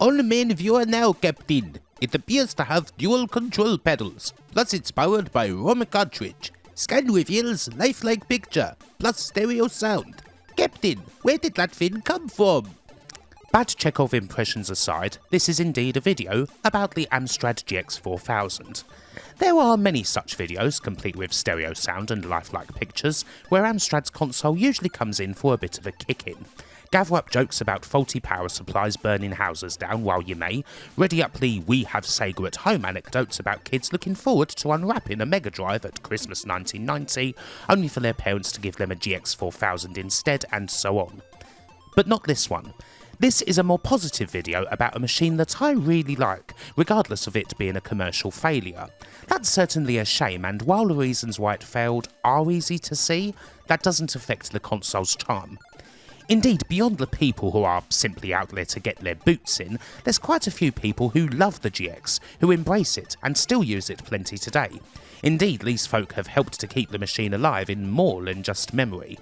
On the main viewer now, Captain. It appears to have dual control pedals, plus it's powered by ROM cartridge. Scan reveals lifelike picture, plus stereo sound. Captain, where did that thing come from? Bad Chekhov impressions aside, this is indeed a video about the Amstrad GX4000. There are many such videos, complete with stereo sound and lifelike pictures, where Amstrad's console usually comes in for a bit of a kick-in. Gather up jokes about faulty power supplies burning houses down while you may, ready up the "we have Sega at home" anecdotes about kids looking forward to unwrapping a Mega Drive at Christmas 1990, only for their parents to give them a GX4000 instead, and so on. But not this one. This is a more positive video about a machine that I really like, regardless of it being a commercial failure. That's certainly a shame, and while the reasons why it failed are easy to see, that doesn't affect the console's charm. Indeed, beyond the people who are simply out there to get their boots in, there's quite a few people who love the GX, who embrace it and still use it plenty today. Indeed, these folk have helped to keep the machine alive in more than just memory.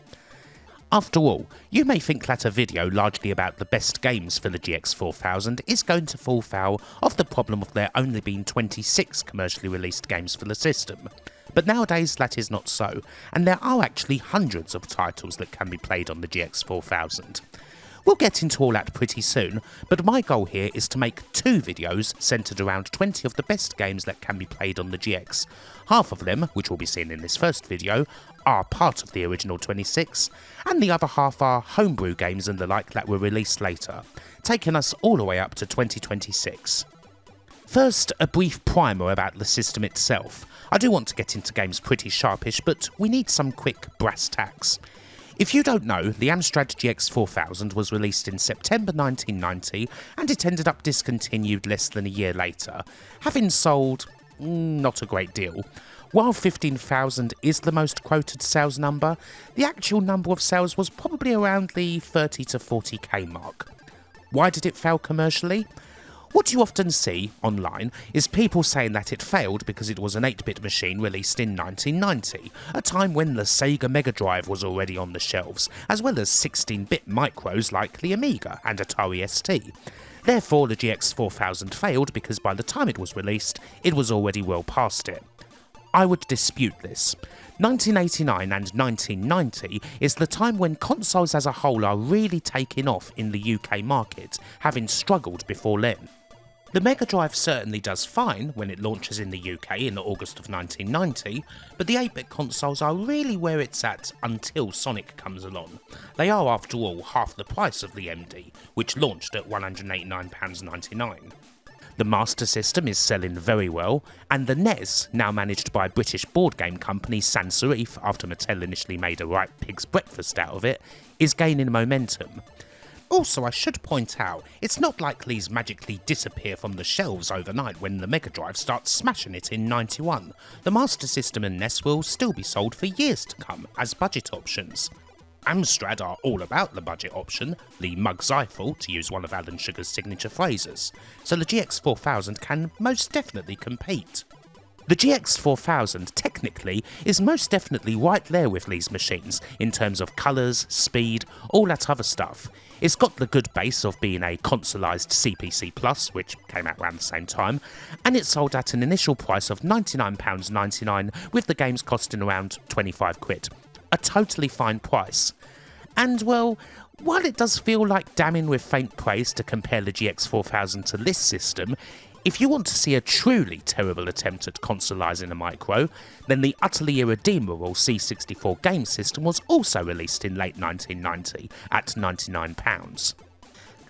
After all, you may think that a video largely about the best games for the GX4000 is going to fall foul of the problem of there only being 26 commercially released games for the system. But nowadays that is not so, and there are actually hundreds of titles that can be played on the GX4000. We'll get into all that pretty soon, but my goal here is to make 2 videos centred around 20 of the best games that can be played on the GX. Half of them, which will be seen in this first video, are part of the original 26, and the other half are homebrew games and the like that were released later, taking us all the way up to 2026. First, a brief primer about the system itself. I do want to get into games pretty sharpish, but we need some quick brass tacks. If you don't know, the Amstrad GX4000 was released in September 1990, and it ended up discontinued less than a year later, having sold not a great deal. While 15,000 is the most quoted sales number, the actual number of sales was probably around the 30 to 40k mark. Why did it fail commercially? What you often see online is people saying that it failed because it was an 8-bit machine released in 1990, a time when the Sega Mega Drive was already on the shelves, as well as 16-bit micros like the Amiga and Atari ST. Therefore, the GX4000 failed because by the time it was released, it was already well past it. I would dispute this. 1989 and 1990 is the time when consoles as a whole are really taking off in the UK market, having struggled before then. The Mega Drive certainly does fine when it launches in the UK in August of 1990, but the 8-bit consoles are really where it's at until Sonic comes along. They are, after all, half the price of the MD, which launched at £189.99. The Master System is selling very well, and the NES, now managed by British board game company Sans Serif after Mattel initially made a right pig's breakfast out of it, is gaining momentum. Also, I should point out, it's not like these magically disappear from the shelves overnight when the Mega Drive starts smashing it in 91. The Master System and NES will still be sold for years to come as budget options. Amstrad are all about the budget option, the mug Xyphoe to use one of Alan Sugar's signature phrases, so the GX4000 can most definitely compete. The GX4000 technically is most definitely right there with these machines in terms of colours, speed, all that other stuff. It's got the good base of being a consolised CPC Plus, which came out around the same time, and it sold at an initial price of £99.99 with the games costing around 25 quid. A totally fine price. And well, while it does feel like damning with faint praise to compare the GX4000 to this system, if you want to see a truly terrible attempt at consolising a micro, then the utterly irredeemable C64 game system was also released in late 1990 at £99.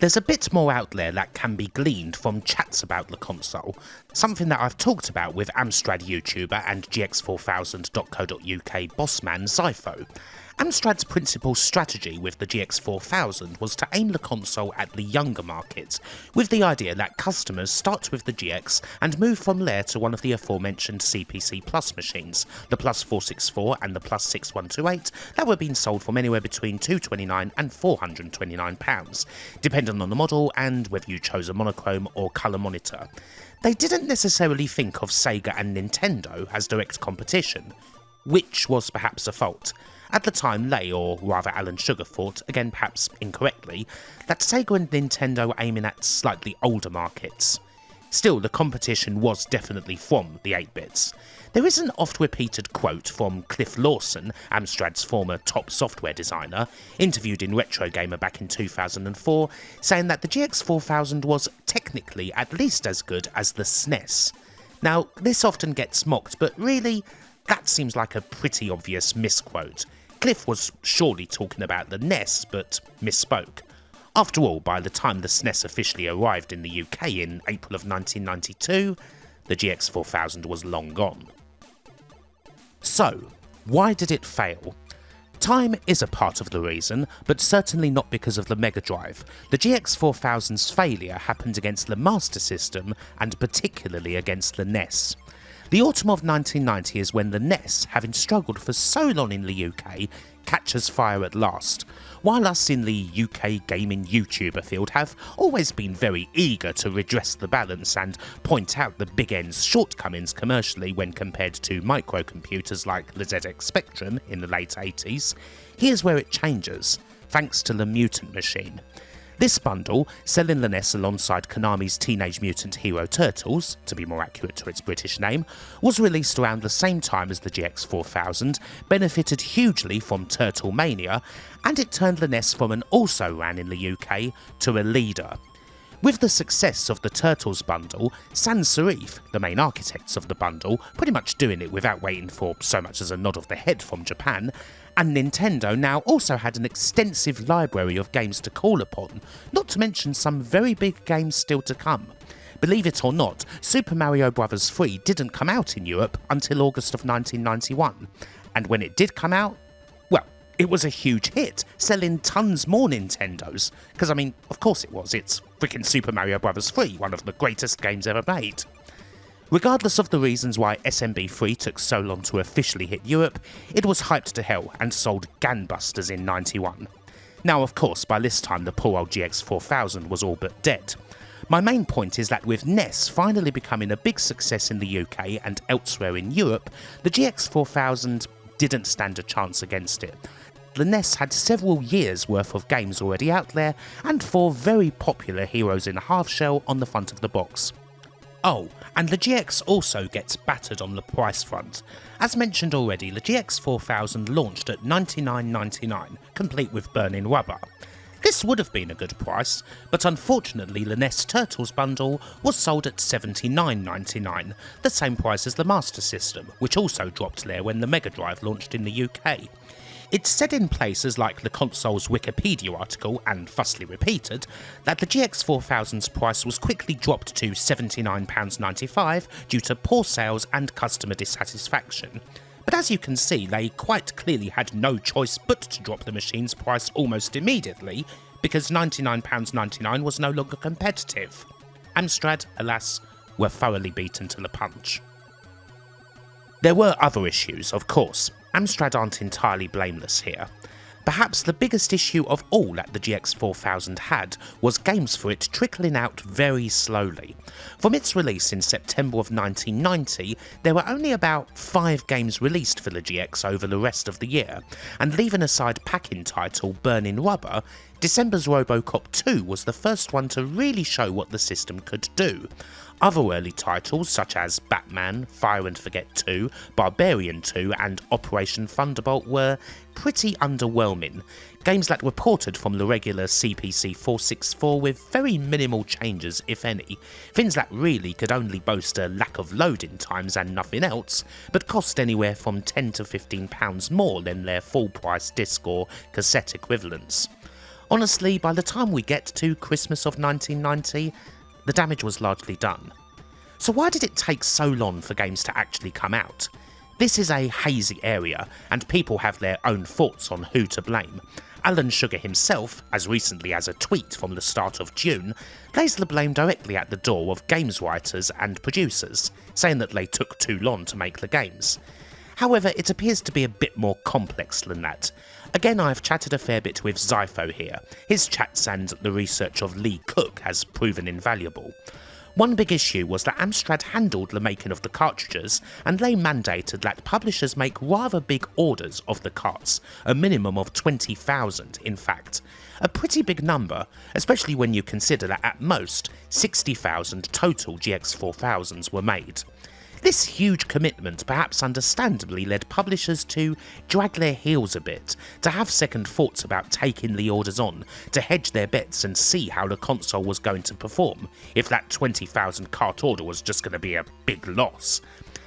There's a bit more out there that can be gleaned from chats about the console, something that I've talked about with Amstrad YouTuber and GX4000.co.uk bossman Xyphoe. Amstrad's principal strategy with the GX4000 was to aim the console at the younger market, with the idea that customers start with the GX and move from there to one of the aforementioned CPC Plus machines, the Plus 464 and the Plus 6128, that were being sold from anywhere between £229 and £429, depending on the model and whether you chose a monochrome or colour monitor. They didn't necessarily think of Sega and Nintendo as direct competition, which was perhaps a fault. At the time, they, or rather Alan Sugar, thought, again perhaps incorrectly, that Sega and Nintendo were aiming at slightly older markets. Still, the competition was definitely from the 8-bits. There is an oft-repeated quote from Cliff Lawson, Amstrad's former top software designer, interviewed in Retro Gamer back in 2004, saying that the GX4000 was technically at least as good as the SNES. Now, this often gets mocked, but really, that seems like a pretty obvious misquote. Cliff was surely talking about the NES, but misspoke. After all, by the time the SNES officially arrived in the UK in April of 1992, the GX4000 was long gone. So, why did it fail? Time is a part of the reason, but certainly not because of the Mega Drive. The GX4000's failure happened against the Master System, and particularly against the NES. The autumn of 1990 is when the NES, having struggled for so long in the UK, catches fire at last. While us in the UK gaming YouTuber field have always been very eager to redress the balance and point out the big N's shortcomings commercially when compared to microcomputers like the ZX Spectrum in the late 80s, here's where it changes, thanks to the Mutant Machine. This bundle, selling the NES alongside Konami's Teenage Mutant Hero Turtles, to be more accurate to its British name, was released around the same time as the GX4000, benefited hugely from Turtle Mania, and it turned the NES from an also-ran in the UK to a leader. With the success of the Turtles bundle, Sans Serif, the main architects of the bundle, pretty much doing it without waiting for so much as a nod of the head from Japan, and Nintendo now also had an extensive library of games to call upon, not to mention some very big games still to come. Believe it or not, Super Mario Bros. 3 didn't come out in Europe until August of 1991, and when it did come out, well, it was a huge hit, selling tons more Nintendos, because I mean, of course it was, it's freaking Super Mario Bros. 3, one of the greatest games ever made. Regardless of the reasons why SMB3 took so long to officially hit Europe, it was hyped to hell and sold gangbusters in 91. Now of course, by this time the poor old GX4000 was all but dead. My main point is that with NES finally becoming a big success in the UK and elsewhere in Europe, the GX4000 didn't stand a chance against it. The NES had several years worth of games already out there, and 4 very popular heroes in a half shell on the front of the box. Oh, and the GX also gets battered on the price front. As mentioned already, the GX4000 launched at $99.99, complete with Burnin Rubber. This would have been a good price, but unfortunately the NES Turtles bundle was sold at $79.99, the same price as the Master System, which also dropped there when the Mega Drive launched in the UK. It's said in places like the console's Wikipedia article, and thusly repeated, that the GX4000's price was quickly dropped to £79.95 due to poor sales and customer dissatisfaction. But as you can see, they quite clearly had no choice but to drop the machine's price almost immediately, because £99.99 was no longer competitive. Amstrad, alas, were thoroughly beaten to the punch. There were other issues, of course. Amstrad aren't entirely blameless here. Perhaps the biggest issue of all that the GX4000 had was games for it trickling out very slowly. From its release in September of 1990, there were only about 5 games released for the GX over the rest of the year, and leaving aside pack-in title Burnin Rubber, December's Robocop 2 was the first one to really show what the system could do. Other early titles such as Batman, Fire and Forget 2, Barbarian 2 and Operation Thunderbolt were pretty underwhelming, games that were ported from the regular CPC 464 with very minimal changes if any, things that really could only boast a lack of loading times and nothing else, but cost anywhere from £10 to £15 more than their full price disc or cassette equivalents. Honestly, by the time we get to Christmas of 1990, the damage was largely done. So why did it take so long for games to actually come out? This is a hazy area, and people have their own thoughts on who to blame. Alan Sugar himself, as recently as a tweet from the start of June, lays the blame directly at the door of games writers and producers, saying that they took too long to make the games. However, it appears to be a bit more complex than that. Again, I've chatted a fair bit with Xyphoe here. His chats and the research of Lee Cook has proven invaluable. One big issue was that Amstrad handled the making of the cartridges, and they mandated that publishers make rather big orders of the carts, a minimum of 20,000 in fact. A pretty big number, especially when you consider that at most 60,000 total GX4000s were made. This huge commitment perhaps understandably led publishers to drag their heels a bit, to have second thoughts about taking the orders on, to hedge their bets and see how the console was going to perform, if that 20,000 cart order was just going to be a big loss.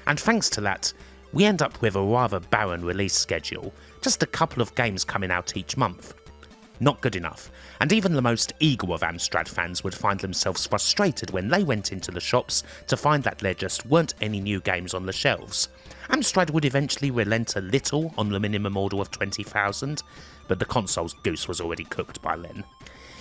And thanks to that, we end up with a rather barren release schedule, just a couple of games coming out each month. Not good enough, and even the most eager of Amstrad fans would find themselves frustrated when they went into the shops to find that there just weren't any new games on the shelves. Amstrad would eventually relent a little on the minimum order of 20,000, but the console's goose was already cooked by then.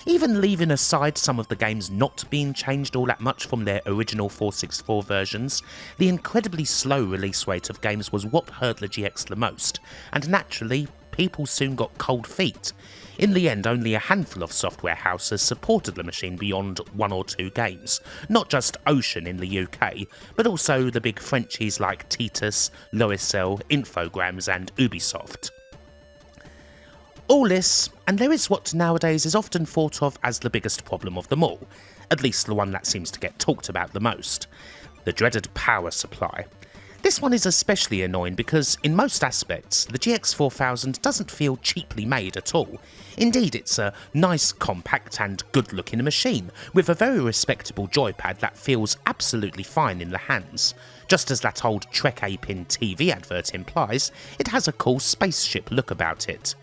Even leaving aside some of the games not being changed all that much from their original 464 versions, the incredibly slow release rate of games was what hurt the GX the most, and naturally, people soon got cold feet. In the end, only a handful of software houses supported the machine beyond 1 or 2 games, not just Ocean in the UK, but also the big Frenchies like Titus, Logicel, Infogrames and Ubisoft. All this, and there is what nowadays is often thought of as the biggest problem of them all, at least the one that seems to get talked about the most: the dreaded power supply. This one is especially annoying because, in most aspects, the GX4000 doesn't feel cheaply made at all. Indeed, it's a nice, compact and good-looking machine, with a very respectable joypad that feels absolutely fine in the hands. Just as that old Trek Apin TV advert implies, it has a cool spaceship look about it.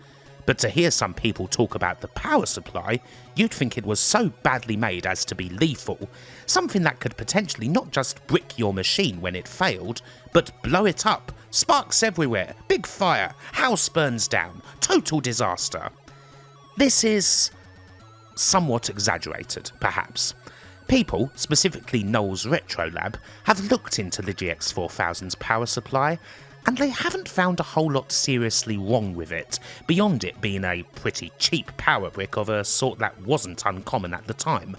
But to hear some people talk about the power supply, you'd think it was so badly made as to be lethal, something that could potentially not just brick your machine when it failed, but blow it up, sparks everywhere, big fire, house burns down, total disaster. This is somewhat exaggerated, perhaps. People, specifically Noel's Retro Lab, have looked into the GX4000's power supply, and they haven't found a whole lot seriously wrong with it, beyond it being a pretty cheap power brick of a sort that wasn't uncommon at the time.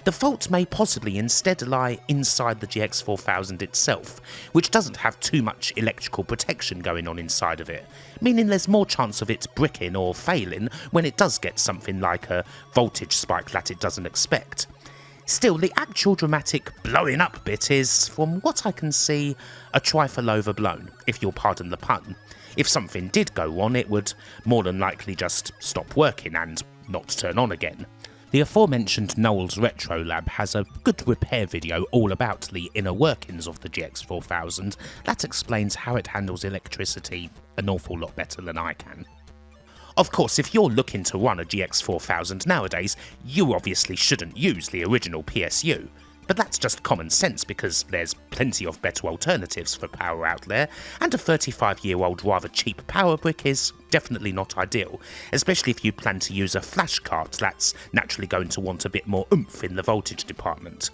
The fault may possibly instead lie inside the GX4000 itself, which doesn't have too much electrical protection going on inside of it, meaning there's more chance of it bricking or failing when it does get something like a voltage spike that it doesn't expect. Still, the actual dramatic blowing up bit is, from what I can see, a trifle overblown, if you'll pardon the pun. If something did go wrong, it would more than likely just stop working and not turn on again. The aforementioned Noel's Retro Lab has a good repair video all about the inner workings of the GX4000 that explains how it handles electricity an awful lot better than I can. Of course, if you're looking to run a GX4000 nowadays, you obviously shouldn't use the original PSU, but that's just common sense because there's plenty of better alternatives for power out there, and a 35-year-old rather cheap power brick is definitely not ideal, especially if you plan to use a flash cart that's naturally going to want a bit more oomph in the voltage department.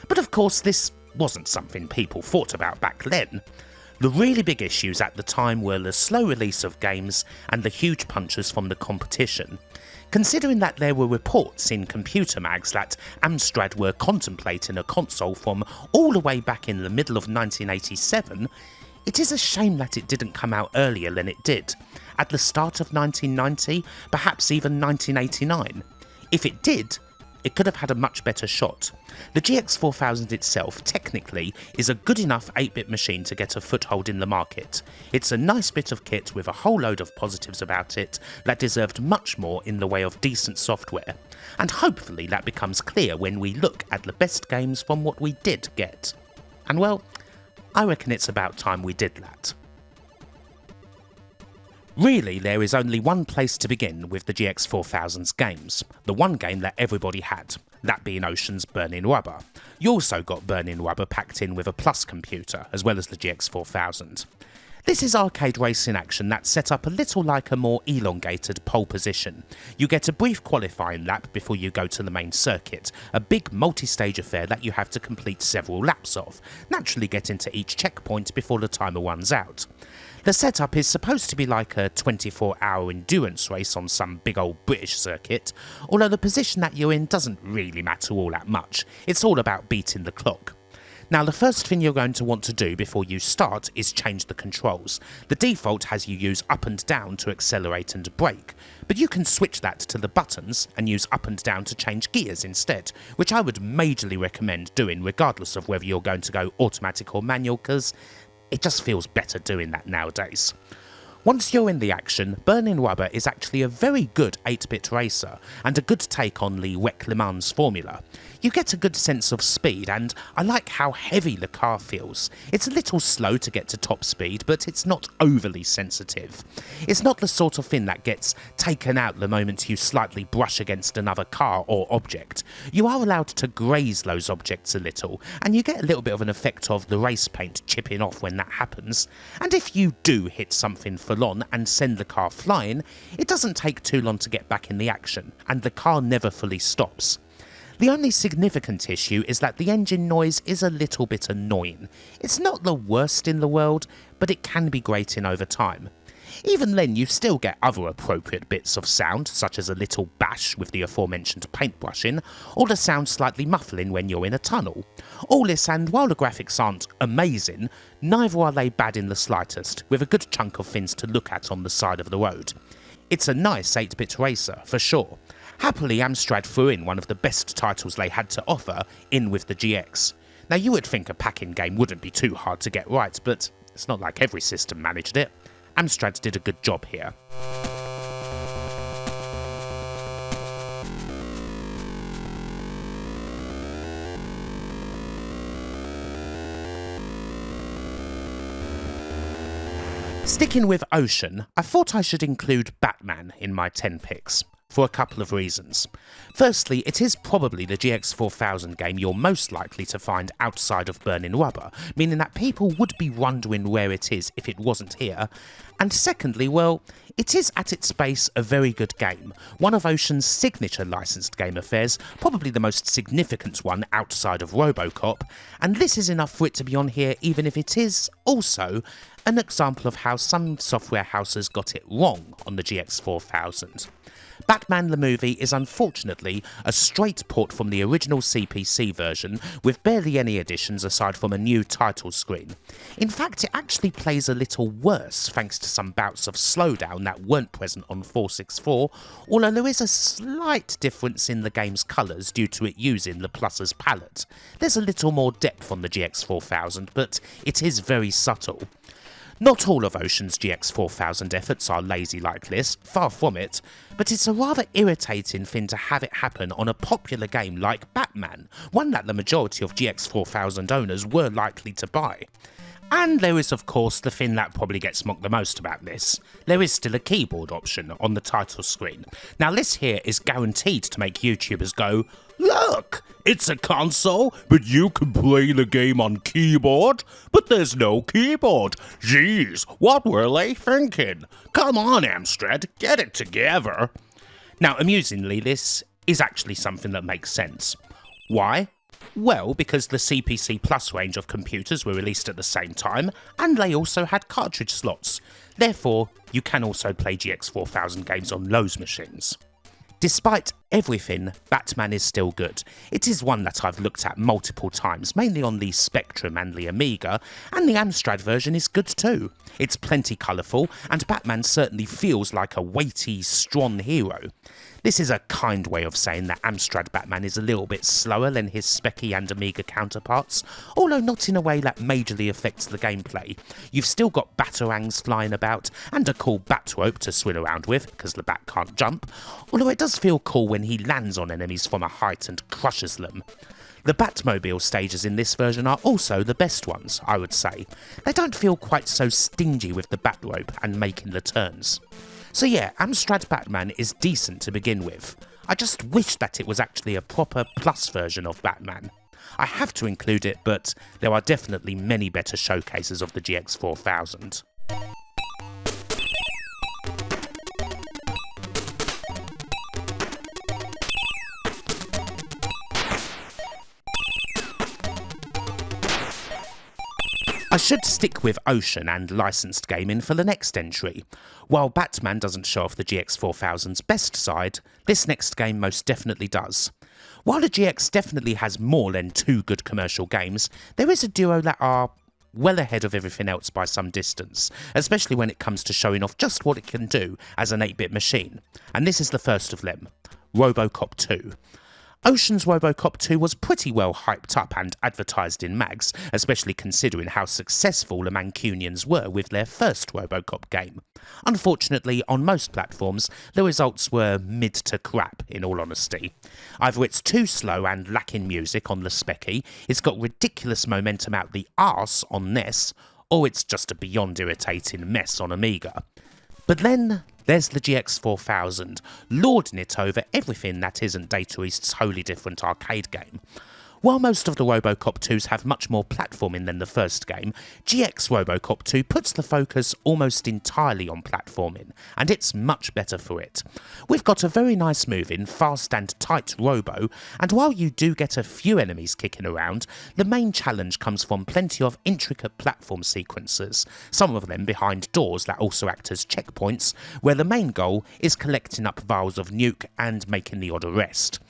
But of course, this wasn't something people thought about back then. The really big issues at the time were the slow release of games and the huge punches from the competition. Considering that there were reports in computer mags that Amstrad were contemplating a console from all the way back in the middle of 1987, it is a shame that it didn't come out earlier than it did, at the start of 1990, perhaps even 1989. If it did, it could have had a much better shot. The GX4000 itself, technically, is a good enough 8-bit machine to get a foothold in the market. It's a nice bit of kit with a whole load of positives about it that deserved much more in the way of decent software, and hopefully that becomes clear when we look at the best games from what we did get. And well, I reckon it's about time we did that. Really, there is only one place to begin with the GX4000's games, the one game that everybody had, that being Ocean's Burnin Rubber. You also got Burnin Rubber packed in with a Plus computer, as well as the GX4000. This is arcade racing action that's set up a little like a more elongated pole position. You get a brief qualifying lap before you go to the main circuit, a big multi-stage affair that you have to complete several laps of, naturally getting to each checkpoint before the timer runs out. The setup is supposed to be like a 24-hour endurance race on some big old British circuit, although the position that you're in doesn't really matter all that much, it's all about beating the clock. Now the first thing you're going to want to do before you start is change the controls. The default has you use up and down to accelerate and brake, but you can switch that to the buttons and use up and down to change gears instead, which I would majorly recommend doing regardless of whether you're going to go automatic or manual, because it just feels better doing that nowadays. Once you're in the action, Burnin Rubber is actually a very good 8-bit racer, and a good take on the WEC Le Mans formula. You get a good sense of speed, and I like how heavy the car feels. It's a little slow to get to top speed, but it's not overly sensitive. It's not the sort of thing that gets taken out the moment you slightly brush against another car or object. You are allowed to graze those objects a little, and you get a little bit of an effect of the race paint chipping off when that happens. And if you do hit something full on and send the car flying, it doesn't take too long to get back in the action, and the car never fully stops. The only significant issue is that the engine noise is a little bit annoying. It's not the worst in the world, but it can be grating over time. Even then, you still get other appropriate bits of sound, such as a little bash with the aforementioned paintbrushing, or the sound slightly muffling when you're in a tunnel. All this, and while the graphics aren't amazing, neither are they bad in the slightest, with a good chunk of things to look at on the side of the road. It's a nice 8-bit racer, for sure. Happily, Amstrad threw in one of the best titles they had to offer, in with the GX. Now you would think a pack-in game wouldn't be too hard to get right, but it's not like every system managed it. Amstrad did a good job here. Sticking with Ocean, I thought I should include Batman in my 10 picks, for a couple of reasons. Firstly, it is probably the GX4000 game you're most likely to find outside of Burnin Rubber, meaning that people would be wondering where it is if it wasn't here. And secondly, well, it is at its base a very good game, one of Ocean's signature licensed game affairs, probably the most significant one outside of Robocop, and this is enough for it to be on here even if it is also an example of how some software houses got it wrong on the GX4000. Batman the movie is unfortunately a straight port from the original CPC version with barely any additions aside from a new title screen. In fact, it actually plays a little worse thanks to some bouts of slowdown that weren't present on 464, although there is a slight difference in the game's colours due to it using the Plus's palette. There's a little more depth on the GX4000, but it is very subtle. Not all of Ocean's GX4000 efforts are lazy like this, far from it, but it's a rather irritating thing to have it happen on a popular game like Batman, one that the majority of GX4000 owners were likely to buy. And there is of course the thing that probably gets mocked the most about this. There is still a keyboard option on the title screen. Now this here is guaranteed to make YouTubers go, "Look! It's a console, but you can play the game on keyboard, but there's no keyboard. Jeez, what were they thinking? Come on, Amstrad, get it together." Now, amusingly, this is actually something that makes sense. Why? Well, because the CPC Plus range of computers were released at the same time, and they also had cartridge slots. Therefore, you can also play GX4000 games on those machines. Despite everything, Batman is still good. It is one that I've looked at multiple times, mainly on the Spectrum and the Amiga, and the Amstrad version is good too. It's plenty colourful, and Batman certainly feels like a weighty, strong hero. This is a kind way of saying that Amstrad Batman is a little bit slower than his Speccy and Amiga counterparts, although not in a way that majorly affects the gameplay. You've still got batarangs flying about, and a cool bat rope to swing around with, because the bat can't jump, although it does feel cool when he lands on enemies from a height and crushes them. The Batmobile stages in this version are also the best ones, I would say. They don't feel quite so stingy with the bat rope and making the turns. So yeah, Amstrad Batman is decent to begin with. I just wish that it was actually a proper Plus version of Batman. I have to include it, but there are definitely many better showcases of the GX4000. I should stick with Ocean and licensed gaming for the next entry. While Batman doesn't show off the GX4000's best side, this next game most definitely does. While the GX definitely has more than 2 good commercial games, there is a duo that are well ahead of everything else by some distance, especially when it comes to showing off just what it can do as an 8-bit machine, and this is the first of them, Robocop 2. Ocean's Robocop 2 was pretty well hyped up and advertised in mags, especially considering how successful the Mancunians were with their first Robocop game. Unfortunately, on most platforms, the results were mid to crap, in all honesty. Either it's too slow and lacking music on the Specky, it's got ridiculous momentum out the arse on NES, or it's just a beyond irritating mess on Amiga. But then there's the GX4000, lording it over everything that isn't Data East's wholly different arcade game. While most of the Robocop 2s have much more platforming than the first game, GX Robocop 2 puts the focus almost entirely on platforming, and it's much better for it. We've got a very nice moving, fast and tight Robo, and while you do get a few enemies kicking around, the main challenge comes from plenty of intricate platform sequences, some of them behind doors that also act as checkpoints, where the main goal is collecting up vials of nuke and making the odd arrest.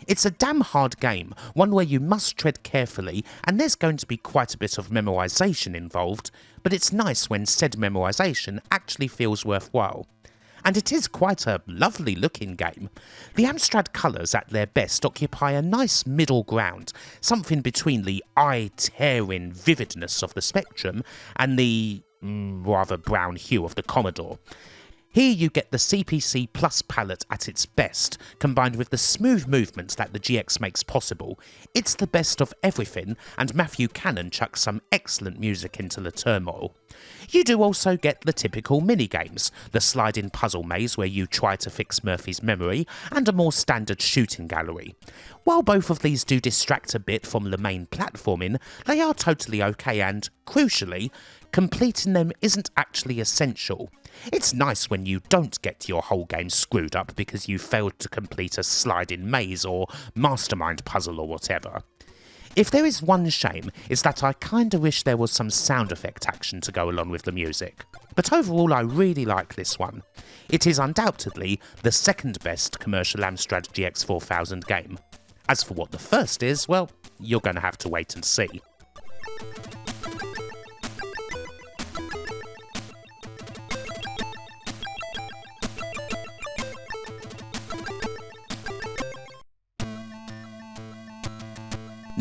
It's a damn hard game, one where you must tread carefully, and there's going to be quite a bit of memorisation involved, but it's nice when said memorisation actually feels worthwhile. And it is quite a lovely looking game. The Amstrad colours at their best occupy a nice middle ground, something between the eye-tearing vividness of the Spectrum and the rather brown hue of the Commodore. Here you get the CPC Plus palette at its best, combined with the smooth movements that the GX makes possible. It's the best of everything, and Matthew Cannon chucks some excellent music into the turmoil. You do also get the typical minigames, the sliding puzzle maze where you try to fix Murphy's memory, and a more standard shooting gallery. While both of these do distract a bit from the main platforming, they are totally okay and, crucially, completing them isn't actually essential. It's nice when you don't get your whole game screwed up because you failed to complete a sliding maze or mastermind puzzle or whatever. If there is one shame, it's that I kinda wish there was some sound effect action to go along with the music. But overall I really like this one. It is undoubtedly the second best commercial Amstrad GX4000 game. As for what the first is, well, you're gonna have to wait and see.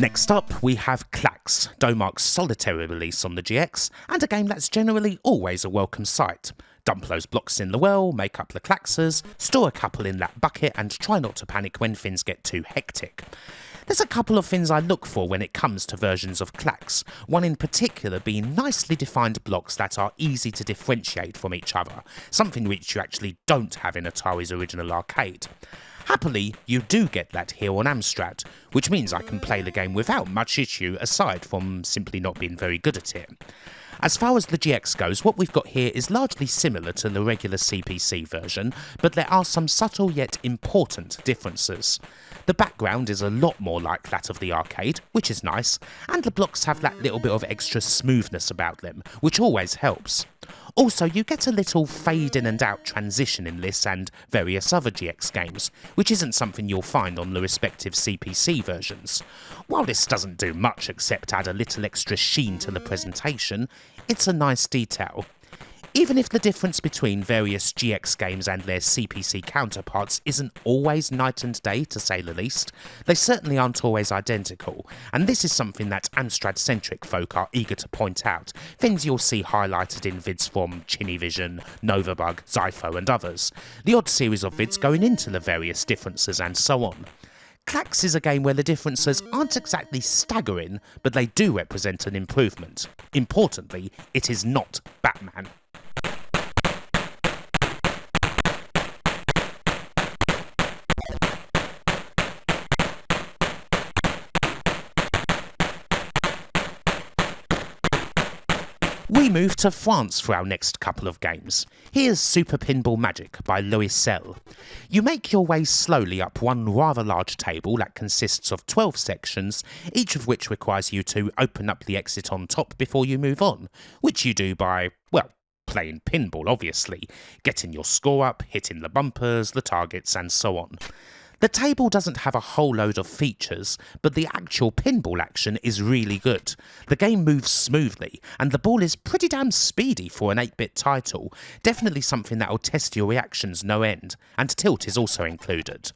Next up, we have Klax, Domark's solitary release on the GX, and a game that's generally always a welcome sight. Dump those blocks in the well, make up the Klaxers, store a couple in that bucket, and try not to panic when things get too hectic. There's a couple of things I look for when it comes to versions of Klax, one in particular being nicely defined blocks that are easy to differentiate from each other, something which you actually don't have in Atari's original arcade. Happily, you do get that here on Amstrad, which means I can play the game without much issue aside from simply not being very good at it. As far as the GX goes, what we've got here is largely similar to the regular CPC version, but there are some subtle yet important differences. The background is a lot more like that of the arcade, which is nice, and the blocks have that little bit of extra smoothness about them, which always helps. Also, you get a little fade in and out transition in this and various other GX games, which isn't something you'll find on the respective CPC versions. While this doesn't do much except add a little extra sheen to the presentation, it's a nice detail. Even if the difference between various GX games and their CPC counterparts isn't always night and day, to say the least, they certainly aren't always identical, and this is something that Amstrad-centric folk are eager to point out, things you'll see highlighted in vids from Chinivision, Novabug, Xyphoe and others, the odd series of vids going into the various differences and so on. Klax is a game where the differences aren't exactly staggering, but they do represent an improvement. Importantly, it is not Batman. We move to France for our next couple of games. Here's Super Pinball Magic by Loisel. You make your way slowly up one rather large table that consists of 12 sections, each of which requires you to open up the exit on top before you move on, which you do by, well, playing pinball obviously, getting your score up, hitting the bumpers, the targets and so on. The table doesn't have a whole load of features, but the actual pinball action is really good. The game moves smoothly, and the ball is pretty damn speedy for an 8-bit title, definitely something that'll test your reactions no end, and tilt is also included.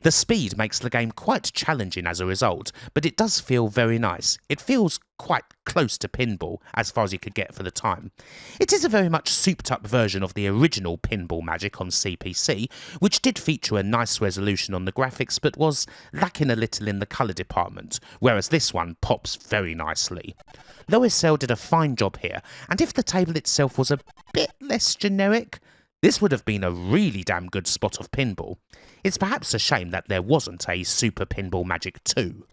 The speed makes the game quite challenging as a result, but it does feel very nice. It feels quite close to pinball, as far as you could get for the time. It is a very much souped up version of the original Pinball Magic on CPC, which did feature a nice resolution on the graphics but was lacking a little in the colour department, whereas this one pops very nicely. Loisel did a fine job here, and if the table itself was a bit less generic, this would have been a really damn good spot of pinball. It's perhaps a shame that there wasn't a Super Pinball Magic 2.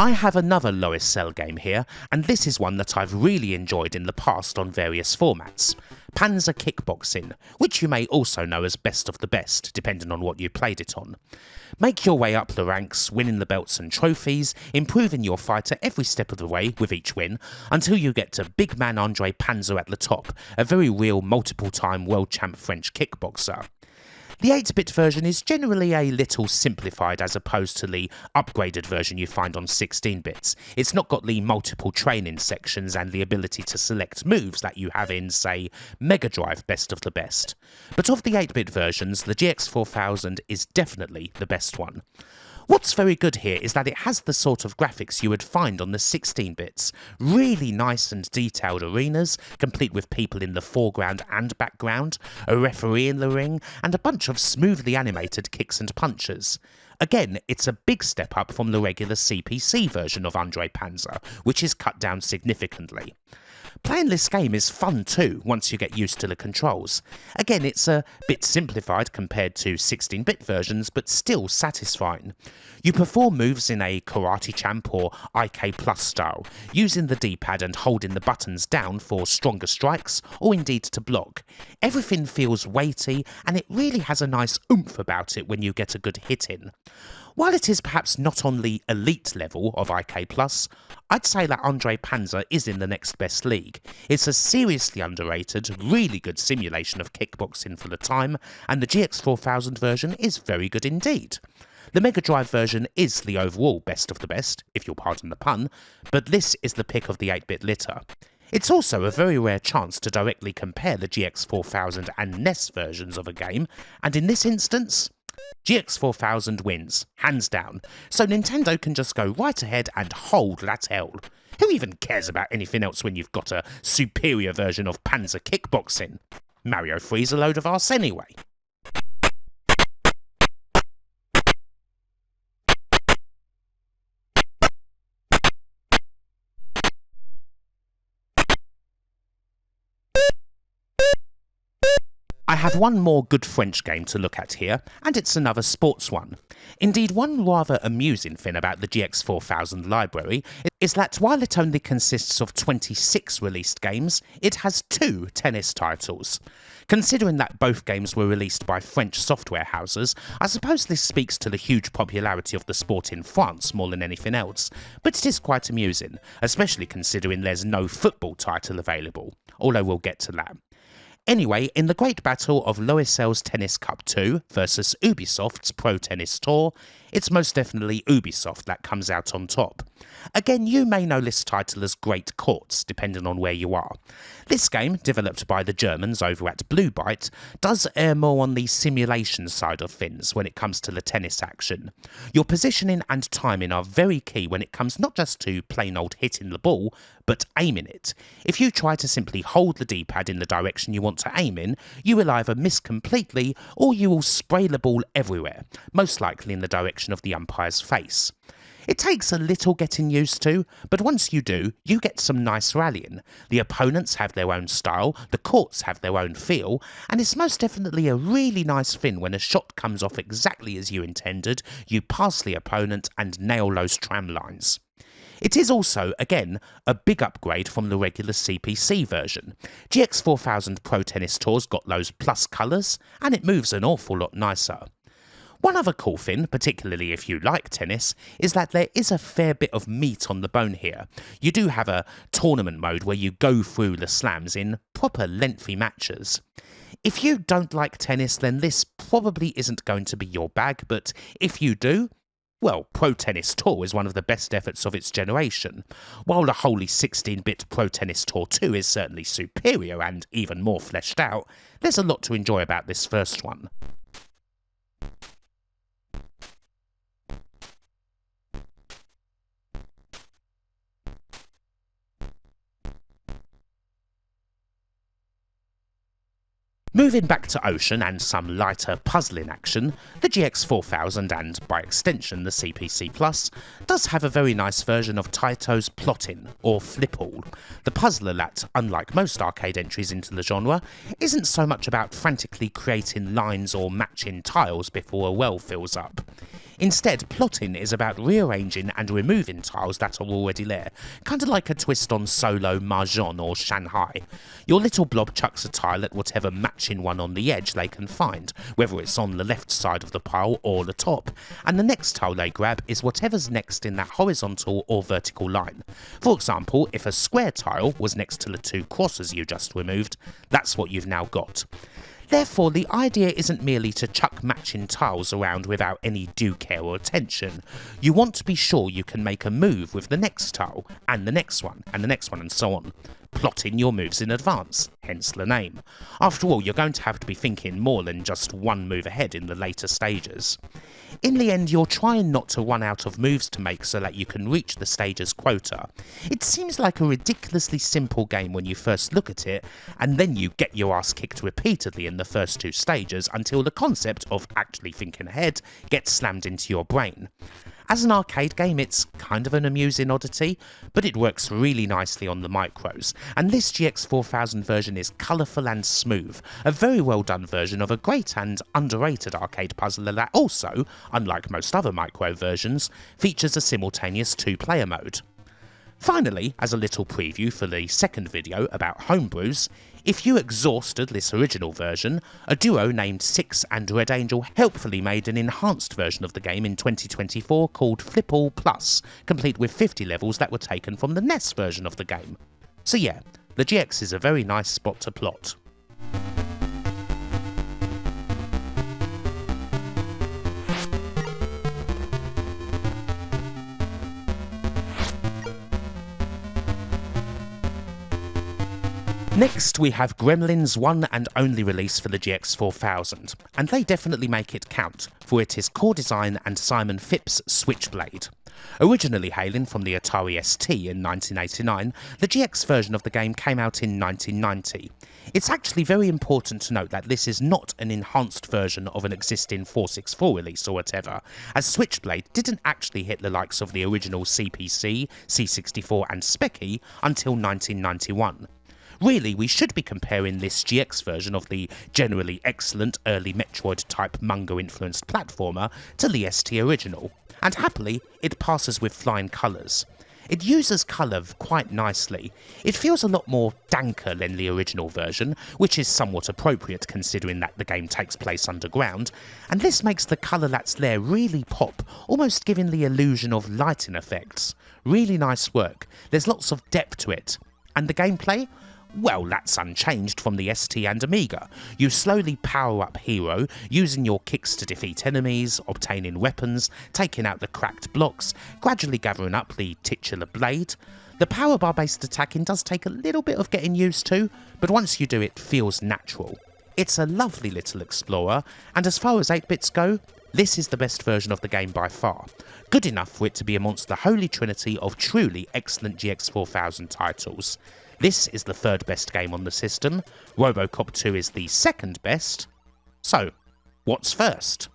I have another Loisel game here, and this is one that I've really enjoyed in the past on various formats. Panza Kickboxing, which you may also know as Best of the Best, depending on what you played it on. Make your way up the ranks, winning the belts and trophies, improving your fighter every step of the way with each win, until you get to big man Andre Panza at the top, a very real multiple-time world champ French kickboxer. The 8-bit version is generally a little simplified as opposed to the upgraded version you find on 16-bits. It's not got the multiple training sections and the ability to select moves that you have in, say, Mega Drive Best of the Best. But of the 8-bit versions, the GX4000 is definitely the best one. What's very good here is that it has the sort of graphics you would find on the 16-bits. Really nice and detailed arenas, complete with people in the foreground and background, a referee in the ring, and a bunch of smoothly animated kicks and punches. Again, it's a big step up from the regular CPC version of Andre Panza, which is cut down significantly. Playing this game is fun too, once you get used to the controls. Again, it's a bit simplified compared to 16-bit versions, but still satisfying. You perform moves in a Karate Champ or IK Plus style, using the D-pad and holding the buttons down for stronger strikes, or indeed to block. Everything feels weighty, and it really has a nice oomph about it when you get a good hit in. While it is perhaps not on the elite level of IK+, I'd say that Andre Panza is in the next best league. It's a seriously underrated, really good simulation of kickboxing for the time, and the GX4000 version is very good indeed. The Mega Drive version is the overall best of the best, if you'll pardon the pun, but this is the pick of the 8-bit litter. It's also a very rare chance to directly compare the GX4000 and NES versions of a game, and in this instance, GX4000 wins, hands down, so Nintendo can just go right ahead and hold that L. Who even cares about anything else when you've got a superior version of Panza Kickboxing? Mario frees a load of arse anyway. I have one more good French game to look at here, and it's another sports one. Indeed, one rather amusing thing about the GX4000 library is that while it only consists of 26 released games, it has 2 tennis titles. Considering that both games were released by French software houses, I suppose this speaks to the huge popularity of the sport in France more than anything else, but it is quite amusing, especially considering there's no football title available, although we'll get to that. Anyway, in the great battle of Loisel's Tennis Cup 2 versus Ubisoft's Pro Tennis Tour, it's most definitely Ubisoft that comes out on top. Again, you may know this title as Great Courts, depending on where you are. This game, developed by the Germans over at Blue Byte, does err more on the simulation side of things when it comes to the tennis action. Your positioning and timing are very key when it comes not just to plain old hitting the ball, but aiming it. If you try to simply hold the D-pad in the direction you want to aim in, you will either miss completely or you will spray the ball everywhere, most likely in the direction of the umpire's face. It takes a little getting used to, but once you do, you get some nice rallying. The opponents have their own style, the courts have their own feel, and it's most definitely a really nice thing when a shot comes off exactly as you intended, you pass the opponent and nail those tram lines. It is also, again, a big upgrade from the regular CPC version. GX4000 Pro Tennis Tour's got those plus colours, and it moves an awful lot nicer. One other cool thing, particularly if you like tennis, is that there is a fair bit of meat on the bone here. You do have a tournament mode where you go through the slams in proper lengthy matches. If you don't like tennis, then this probably isn't going to be your bag, but if you do, well, Pro Tennis Tour is one of the best efforts of its generation. While the wholly 16-bit Pro Tennis Tour 2 is certainly superior and even more fleshed out, there's a lot to enjoy about this first one. Moving back to Ocean and some lighter puzzling action, the GX4000 and, by extension, the CPC Plus, does have a very nice version of Taito's Plotting, or Flip-All, the puzzler that, unlike most arcade entries into the genre, isn't so much about frantically creating lines or matching tiles before a well fills up. Instead, plotting is about rearranging and removing tiles that are already there, kinda like a twist on Solo, Mahjong or Shanghai. Your little blob chucks a tile at whatever matching one on the edge they can find, whether it's on the left side of the pile or the top, and the next tile they grab is whatever's next in that horizontal or vertical line. For example, if a square tile was next to the two crosses you just removed, that's what you've now got. Therefore, the idea isn't merely to chuck matching tiles around without any due care or attention. You want to be sure you can make a move with the next tile, and the next one, and the next one, and so on. Plotting your moves in advance, hence the name. After all, you're going to have to be thinking more than just one move ahead in the later stages. In the end, you're trying not to run out of moves to make so that you can reach the stage's quota. It seems like a ridiculously simple game when you first look at it, and then you get your ass kicked repeatedly in the first two stages until the concept of actually thinking ahead gets slammed into your brain. As an arcade game, it's kind of an amusing oddity, but it works really nicely on the micros, and this GX4000 version is colourful and smooth, a very well done version of a great and underrated arcade puzzler that also, unlike most other micro versions, features a simultaneous two-player mode. Finally, as a little preview for the second video about homebrews, if you exhausted this original version, a duo named Six and Red Angel helpfully made an enhanced version of the game in 2024 called Flip-All Plus, complete with 50 levels that were taken from the NES version of the game. So yeah, the GX is a very nice spot to plot. Next we have Gremlin's one and only release for the GX4000, and they definitely make it count, for it is core design and Simon Phipps' Switchblade. Originally hailing from the Atari ST in 1989, the GX version of the game came out in 1990. It's actually very important to note that this is not an enhanced version of an existing 464 release or whatever, as Switchblade didn't actually hit the likes of the original CPC, C64 and Speccy until 1991. Really, we should be comparing this GX version of the generally excellent early Metroid-type Mungo-influenced platformer to the ST original, and happily, it passes with flying colours. It uses colour quite nicely. It feels a lot more danker than the original version, which is somewhat appropriate considering that the game takes place underground, and this makes the colour that's there really pop, almost giving the illusion of lighting effects. Really nice work. There's lots of depth to it. And the gameplay? Well, that's unchanged from the ST and Amiga. You slowly power up Hero, using your kicks to defeat enemies, obtaining weapons, taking out the cracked blocks, gradually gathering up the titular blade. The power bar based attacking does take a little bit of getting used to, but once you do it feels natural. It's a lovely little explorer, and as far as 8-bits go, this is the best version of the game by far. Good enough for it to be amongst the holy trinity of truly excellent GX4000 titles. This is the third best game on the system, Robocop 2 is the second best. So, what's first?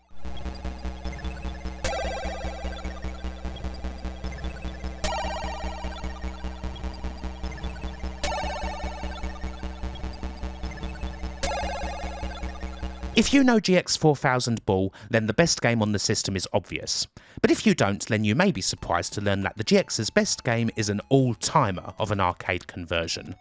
If you know GX4000 Ball, then the best game on the system is obvious. But if you don't, then you may be surprised to learn that the GX's best game is an all-timer of an arcade conversion.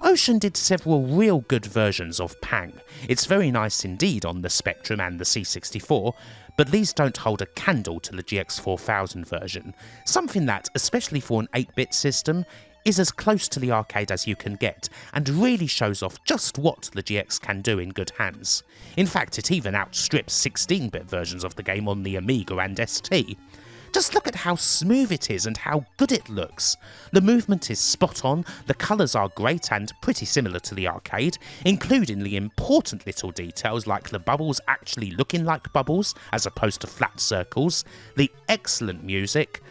Ocean did several real good versions of Pang. It's very nice indeed on the Spectrum and the C64, but these don't hold a candle to the GX4000 version, something that, especially for an 8-bit system, is as close to the arcade as you can get, and really shows off just what the GX can do in good hands. In fact, it even outstrips 16-bit versions of the game on the Amiga and ST. Just look at how smooth it is and how good it looks. The movement is spot on, the colours are great and pretty similar to the arcade, including the important little details like the bubbles actually looking like bubbles as opposed to flat circles, the excellent music.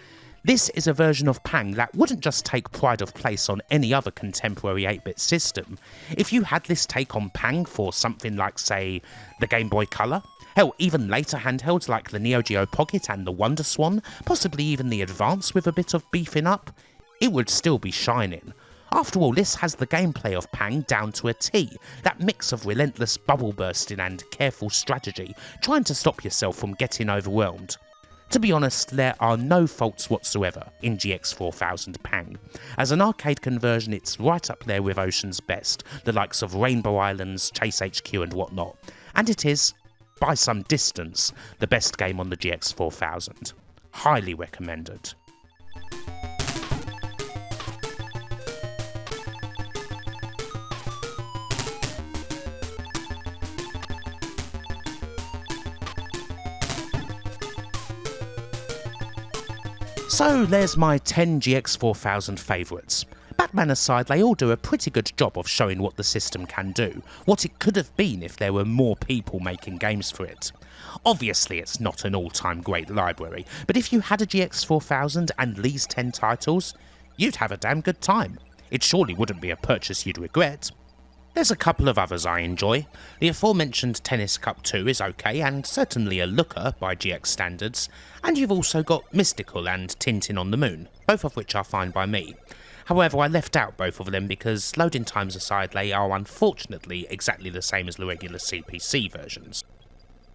This is a version of Pang that wouldn't just take pride of place on any other contemporary 8-bit system. If you had this take on Pang for something like, say, the Game Boy Color, hell, even later handhelds like the Neo Geo Pocket and the Wonder Swan, possibly even the Advance with a bit of beefing up, it would still be shining. After all, this has the gameplay of Pang down to a T, that mix of relentless bubble bursting and careful strategy, trying to stop yourself from getting overwhelmed. To be honest, there are no faults whatsoever in GX4000 Pang. As an arcade conversion, it's right up there with Ocean's best, the likes of Rainbow Islands, Chase HQ and whatnot. And it is, by some distance, the best game on the GX4000. Highly recommended. So there's my 10 GX4000 favourites. Batman aside, they all do a pretty good job of showing what the system can do, what it could have been if there were more people making games for it. Obviously it's not an all-time great library, but if you had a GX4000 and these 10 titles, you'd have a damn good time. It surely wouldn't be a purchase you'd regret. There's a couple of others I enjoy. The aforementioned Tennis Cup 2 is okay and certainly a looker by GX standards, and you've also got Mystical and Tintin on the Moon, both of which are fine by me. However, I left out both of them because, loading times aside, they are unfortunately exactly the same as the regular CPC versions.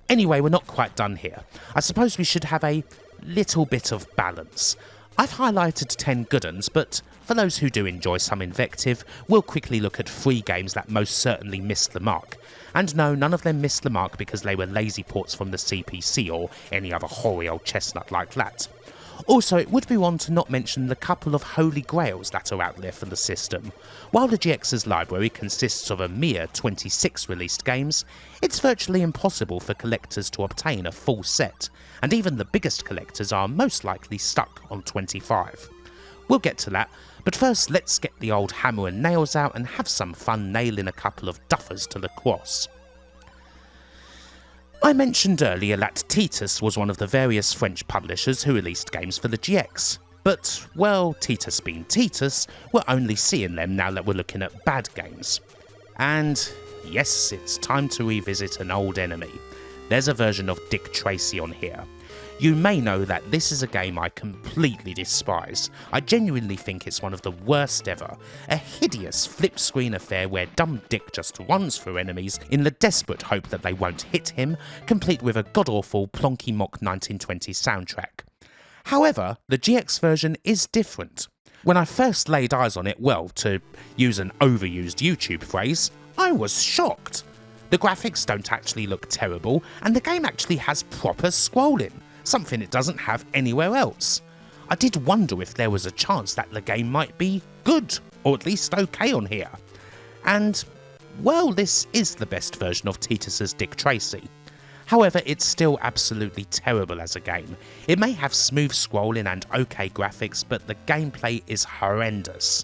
Anyway, we're not quite done here. I suppose we should have a little bit of balance. I've highlighted 10 good uns, but for those who do enjoy some invective, we'll quickly look at 3 games that most certainly missed the mark. And no, none of them missed the mark because they were lazy ports from the CPC or any other hoary old chestnut like that. Also, it would be wrong to not mention the couple of holy grails that are out there for the system. While the GX's library consists of a mere 26 released games, it's virtually impossible for collectors to obtain a full set, and even the biggest collectors are most likely stuck on 25. We'll get to that, but first let's get the old hammer and nails out and have some fun nailing a couple of duffers to the cross. I mentioned earlier that Titus was one of the various French publishers who released games for the GX. But, well, Titus being Titus, we're only seeing them now that we're looking at bad games. And yes, it's time to revisit an old enemy. There's a version of Dick Tracy on here. You may know that this is a game I completely despise. I genuinely think it's one of the worst ever. A hideous flip screen affair where dumb Dick just runs through enemies in the desperate hope that they won't hit him, complete with a god-awful Plonky Mock 1920s soundtrack. However, the GX version is different. When I first laid eyes on it, well, to use an overused YouTube phrase, I was shocked. The graphics don't actually look terrible, and the game actually has proper scrolling. Something it doesn't have anywhere else. I did wonder if there was a chance that the game might be good, or at least okay on here. And, well, this is the best version of Titus's Dick Tracy. However, it's still absolutely terrible as a game. It may have smooth scrolling and okay graphics, but the gameplay is horrendous.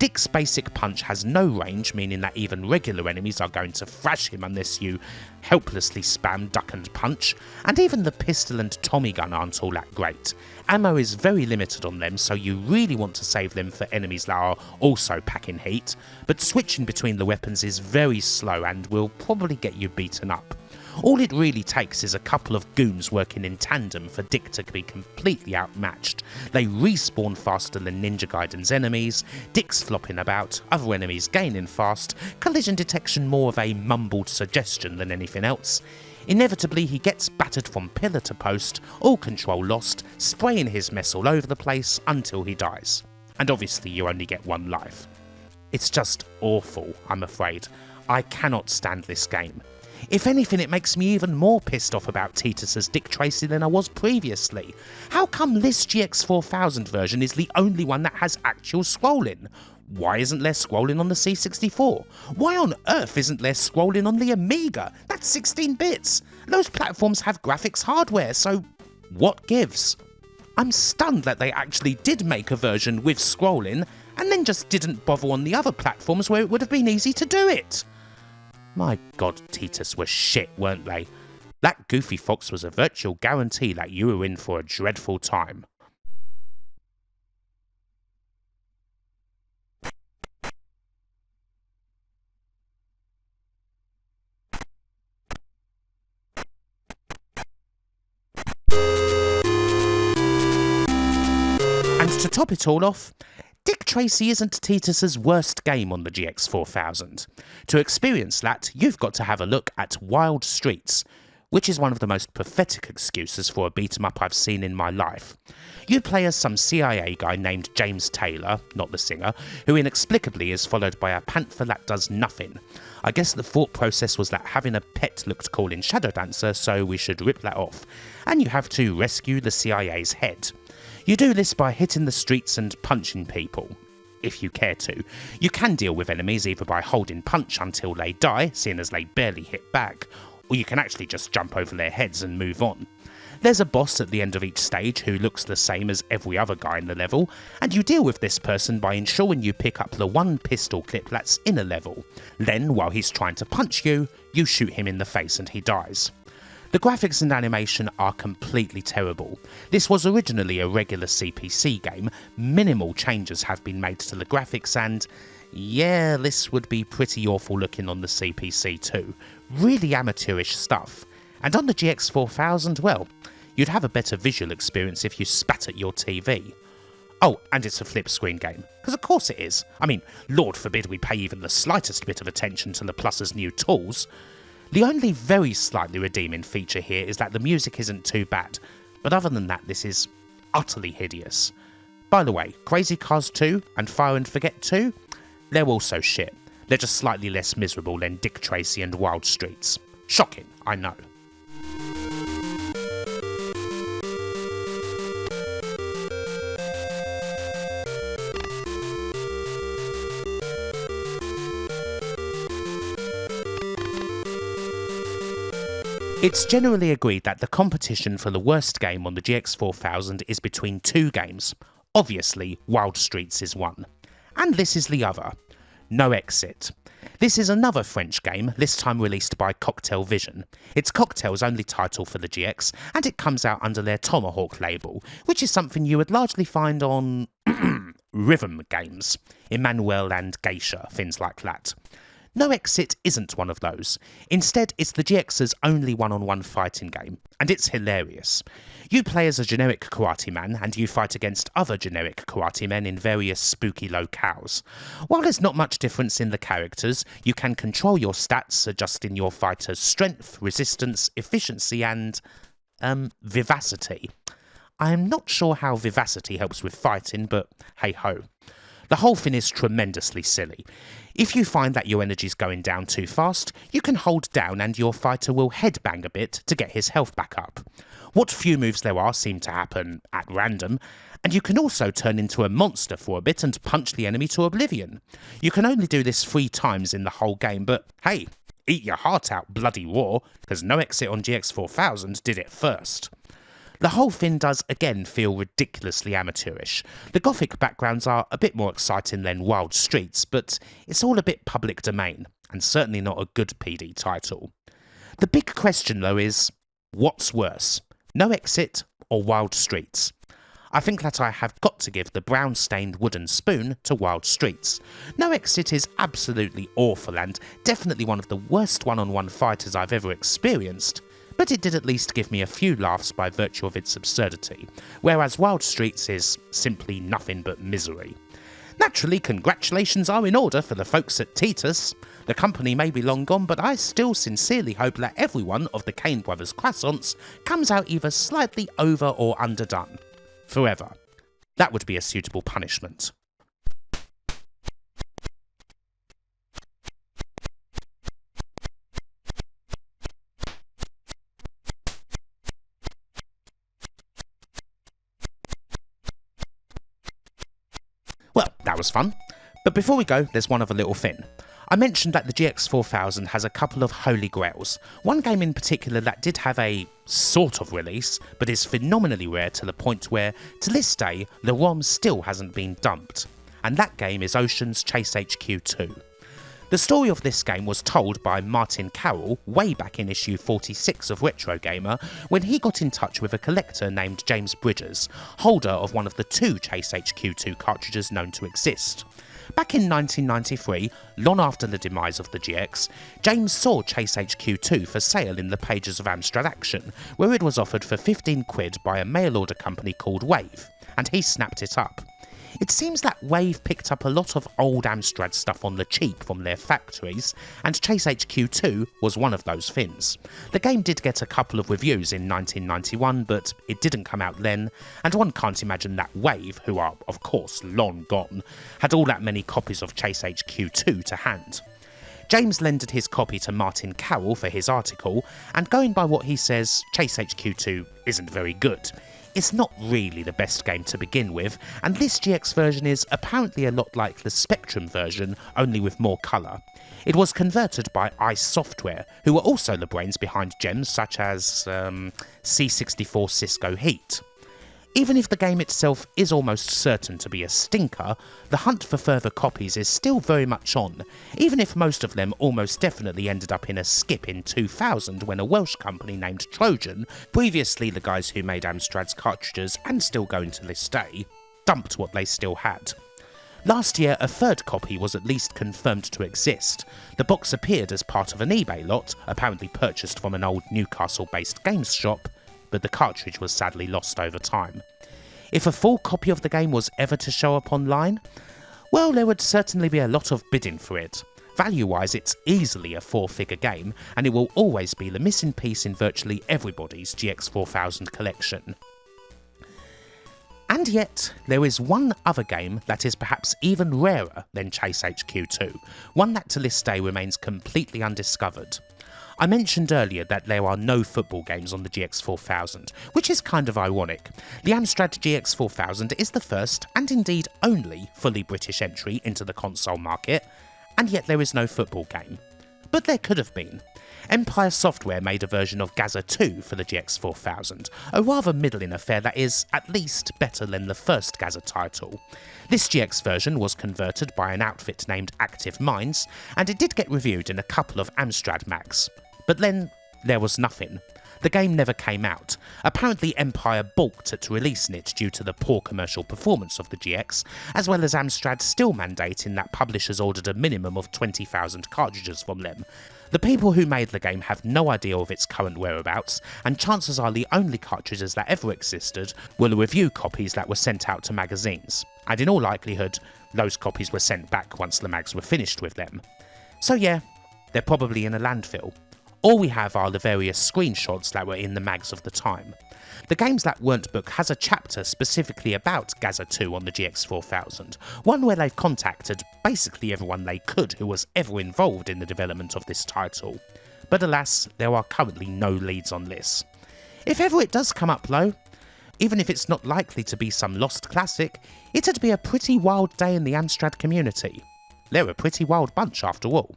Dick's basic punch has no range, meaning that even regular enemies are going to thrash him unless you helplessly spam duck and punch, and even the pistol and Tommy gun aren't all that great. Ammo is very limited on them, so you really want to save them for enemies that are also packing heat, but switching between the weapons is very slow and will probably get you beaten up. All it really takes is a couple of goons working in tandem for Dick to be completely outmatched. They respawn faster than Ninja Gaiden's enemies, Dick's flopping about, other enemies gaining fast, collision detection more of a mumbled suggestion than anything else. Inevitably he gets battered from pillar to post, all control lost, spraying his mess all over the place until he dies. And obviously you only get one life. It's just awful, I'm afraid. I cannot stand this game. If anything, it makes me even more pissed off about Titus's Dick Tracy than I was previously. How come this GX4000 version is the only one that has actual scrolling? Why isn't there scrolling on the C64? Why on earth isn't there scrolling on the Amiga? That's 16 bits. Those platforms have graphics hardware, so what gives? I'm stunned that they actually did make a version with scrolling and then just didn't bother on the other platforms where it would have been easy to do it. My god, Titus were shit, weren't they? That goofy fox was a virtual guarantee that you were in for a dreadful time. And to top it all off, Dick Tracy isn't Titus's worst game on the GX4000. To experience that, you've got to have a look at Wild Streets, which is one of the most pathetic excuses for a beat-em-up I've seen in my life. You play as some CIA guy named James Taylor, not the singer, who inexplicably is followed by a panther that does nothing. I guess the thought process was that having a pet looked cool in Shadow Dancer, so we should rip that off. And you have to rescue the CIA's head. You do this by hitting the streets and punching people, if you care to. You can deal with enemies either by holding punch until they die, seeing as they barely hit back, or you can actually just jump over their heads and move on. There's a boss at the end of each stage who looks the same as every other guy in the level, and you deal with this person by ensuring you pick up the one pistol clip that's in a level. Then, while he's trying to punch you, you shoot him in the face and he dies. The graphics and animation are completely terrible. This was originally a regular CPC game, minimal changes have been made to the graphics and, yeah, this would be pretty awful looking on the CPC too. Really amateurish stuff. And on the GX4000, well, you'd have a better visual experience if you spat at your TV. Oh, and it's a flip screen game, because of course it is. I mean, Lord forbid we pay even the slightest bit of attention to the Plus's new tools. The only very slightly redeeming feature here is that the music isn't too bad, but other than that this is utterly hideous. By the way, Crazy Cars 2 and Fire and Forget 2, they're also shit. They're just slightly less miserable than Dick Tracy and Wild Streets. Shocking, I know. It's generally agreed that the competition for the worst game on the GX4000 is between two games. Obviously, Wild Streets is one. And this is the other. No Exit. This is another French game, this time released by Cocktail Vision. It's Cocktail's only title for the GX, and it comes out under their Tomahawk label, which is something you would largely find on rhythm games, Emmanuel and Geisha, things like that. No Exit isn't one of those. Instead, it's the GX's only one-on-one fighting game, and it's hilarious. You play as a generic karate man, and you fight against other generic karate men in various spooky locales. While there's not much difference in the characters, you can control your stats, adjusting your fighter's strength, resistance, efficiency, and vivacity. I am not sure how vivacity helps with fighting, but hey-ho. The whole thing is tremendously silly. If you find that your energy's going down too fast, you can hold down and your fighter will headbang a bit to get his health back up. What few moves there are seem to happen at random, and you can also turn into a monster for a bit and punch the enemy to oblivion. You can only do this 3 times in the whole game, but hey, eat your heart out, bloody war, because No Exit on GX4000 did it first. The whole thing does again feel ridiculously amateurish. The gothic backgrounds are a bit more exciting than Wild Streets, but it's all a bit public domain, and certainly not a good PD title. The big question though is, what's worse? No Exit or Wild Streets? I think that I have got to give the brown stained wooden spoon to Wild Streets. No Exit is absolutely awful and definitely one of the worst one-on-one fighters I've ever experienced, but it did at least give me a few laughs by virtue of its absurdity, whereas Wild Streets is simply nothing but misery. Naturally, congratulations are in order for the folks at Titus. The company may be long gone, but I still sincerely hope that every one of the Kane brothers' croissants comes out either slightly over or underdone. Forever. That would be a suitable punishment. Well, that was fun. But before we go, there's one other little thing. I mentioned that the GX4000 has a couple of holy grails, one game in particular that did have a sort of release, but is phenomenally rare to the point where, to this day, the ROM still hasn't been dumped, and that game is Ocean's Chase HQ 2. The story of this game was told by Martin Carroll way back in issue 46 of Retro Gamer when he got in touch with a collector named James Bridges, holder of one of the 2 Chase HQ 2 cartridges known to exist. Back in 1993, long after the demise of the GX, James saw Chase HQ 2 for sale in the pages of Amstrad Action, where it was offered for 15 quid by a mail order company called Wave, and he snapped it up. It seems that Wave picked up a lot of old Amstrad stuff on the cheap from their factories, and Chase HQ 2 was one of those things. The game did get a couple of reviews in 1991, but it didn't come out then, and one can't imagine that Wave, who are of course long gone, had all that many copies of Chase HQ 2 to hand. James lended his copy to Martin Carroll for his article, and going by what he says, Chase HQ 2 isn't very good. It's not really the best game to begin with, and this GX version is apparently a lot like the Spectrum version, only with more colour. It was converted by ICE Software, who were also the brains behind gems such as C64 Cisco Heat. Even if the game itself is almost certain to be a stinker, the hunt for further copies is still very much on, even if most of them almost definitely ended up in a skip in 2000 when a Welsh company named Trojan, previously the guys who made Amstrad's cartridges and still going to this day, dumped what they still had. Last year, a third copy was at least confirmed to exist. The box appeared as part of an eBay lot, apparently purchased from an old Newcastle-based games shop, but the cartridge was sadly lost over time. If a full copy of the game was ever to show up online, well, there would certainly be a lot of bidding for it. Value-wise, it's easily a 4-figure game, and it will always be the missing piece in virtually everybody's GX4000 collection. And yet, there is one other game that is perhaps even rarer than Chase HQ 2, one that to this day remains completely undiscovered. I mentioned earlier that there are no football games on the GX4000, which is kind of ironic. The Amstrad GX4000 is the first, and indeed only, fully British entry into the console market, and yet there is no football game. But there could have been. Empire Software made a version of Gazza 2 for the GX4000, a rather middling affair that is, at least, better than the first Gazza title. This GX version was converted by an outfit named Active Minds, and it did get reviewed in a couple of Amstrad mags. But then, there was nothing. The game never came out. Apparently Empire balked at releasing it due to the poor commercial performance of the GX, as well as Amstrad still mandating that publishers ordered a minimum of 20,000 cartridges from them. The people who made the game have no idea of its current whereabouts, and chances are the only cartridges that ever existed were the review copies that were sent out to magazines, and in all likelihood, those copies were sent back once the mags were finished with them. So yeah, they're probably in a landfill. All we have are the various screenshots that were in the mags of the time. The Games That Weren't book has a chapter specifically about Gazza 2 on the GX4000, one where they've contacted basically everyone they could who was ever involved in the development of this title. But alas, there are currently no leads on this. If ever it does come up though, even if it's not likely to be some lost classic, it'd be a pretty wild day in the Amstrad community. They're a pretty wild bunch after all.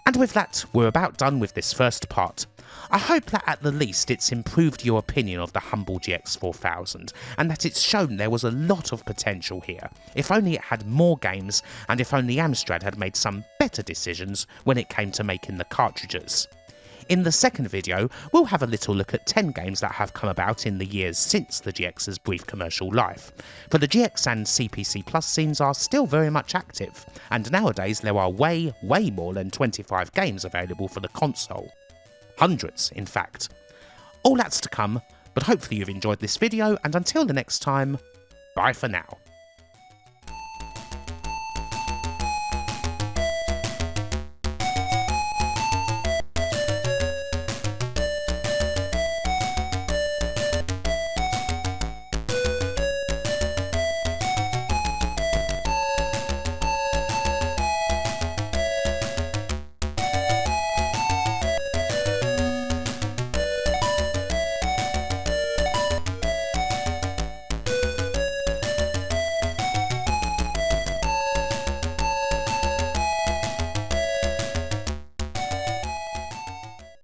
And with that, we're about done with this first part. I hope that at the least it's improved your opinion of the humble GX4000, and that it's shown there was a lot of potential here, if only it had more games, and if only Amstrad had made some better decisions when it came to making the cartridges. In the second video, we'll have a little look at 10 games that have come about in the years since the GX's brief commercial life. For the GX and CPC Plus scenes are still very much active, and nowadays there are way more than 25 games available for the console. Hundreds, in fact. All that's to come, but hopefully you've enjoyed this video, and until the next time, bye for now.